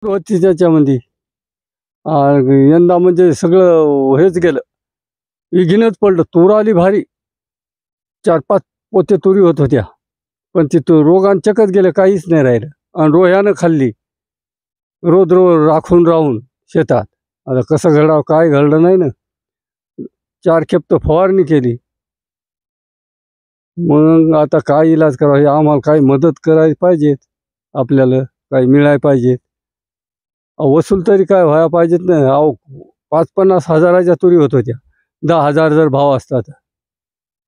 होती त्याच्यामध्ये. यंदा म्हणजे सगळं हेच गेलं, इगिनच पडलं. तूर आली भारी, 4-5 पोते तुरी होत होत्या, पण ती रोगान चकत गेलं, काहीच नाही राहिलं. आणि रोह्यानं खाल्ली, रोज राखून राहून शेतात. आता कसं घडावं काय घडलं नाही ना. 4 खेप तर फवारणी केली. मग आता काय इलाज करावा, हे आम्हाला काही मदत करायला पाहिजेत, आपल्याला काही मिळायला पाहिजेत. वसूल तरी काय व्हायला पाहिजेत ना. 5-50 हजाराच्या तुरी होत होत्या, 10,000 जर भाव असतात.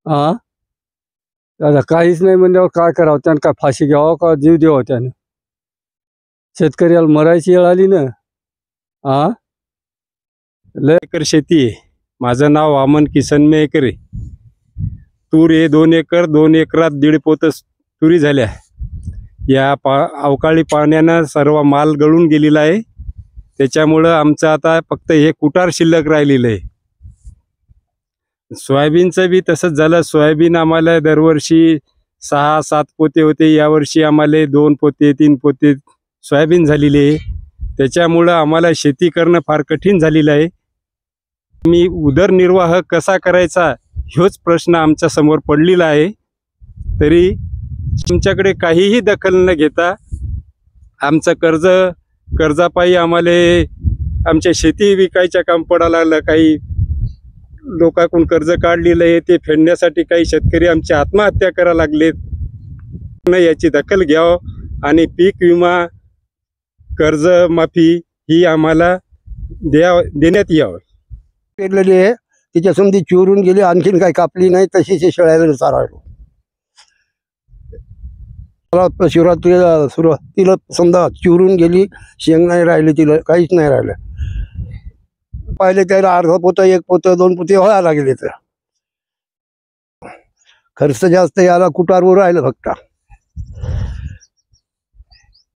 हा, आता काहीच नाही म्हणल्यावर काय करावं, त्यानं काय फाशी घ्यावं का जीव द्यावा त्यानं? शेतकऱ्याला मरायची वेळ आली ना. हा, लय एकर शेती आहे. माझं नाव वामन किसन मेहकर आहे. तूर हे 2 एकर, 2 एकरात 1.5 पोत तुरी झाल्या. या अवकाळी पाण्यानं सर्व माल गळून गेलेला आहे. त्याच्यामुळं आमचं आता फक्त हे कुटार शिल्लक राहिलेलं आहे. सोयाबीनचं बी तसंच झालं. सोयाबीन आम्हाला दरवर्षी 6-7 पोते होते, यावर्षी आम्हाला 2 पोते 3 पोते सोयाबीन झालेली आहे. त्याच्यामुळं आम्हाला शेती करणं फार कठीण झालेलं आहे. मी उदरनिर्वाह कसा करायचा ह्योच प्रश्न आमच्या समोर पडलेला आहे. तरी तुमच्याकडे काहीही दखल न घेता आमचं कर्जापायी आम्हाला आमच्या शेती विकायच्या काम पडायला लागलं. काही लोकांकडून कर्ज काढलेलं आहे, ते फेडण्यासाठी काही शेतकरी आमची आत्महत्या करायला लागलेत. याची दखल घ्यावं आणि पीक विमा कर्जमाफी ही आम्हाला देण्यात यावं. पेरलेली आहे, तिच्या समधी चिरून गेली, आणखीन काही कापली नाही, तशीच शेळ्याला चारायलो. सुरुवातीला समजा चिरून गेली, शेंग नाही राहिली, तिला काहीच नाही राहिलं. पहिले त्याला अर्धा पोतं 1 पोतं 2 पोते व्हायला लागले. तर खर्च जास्त याला कुटारवर राहिलं फक्त.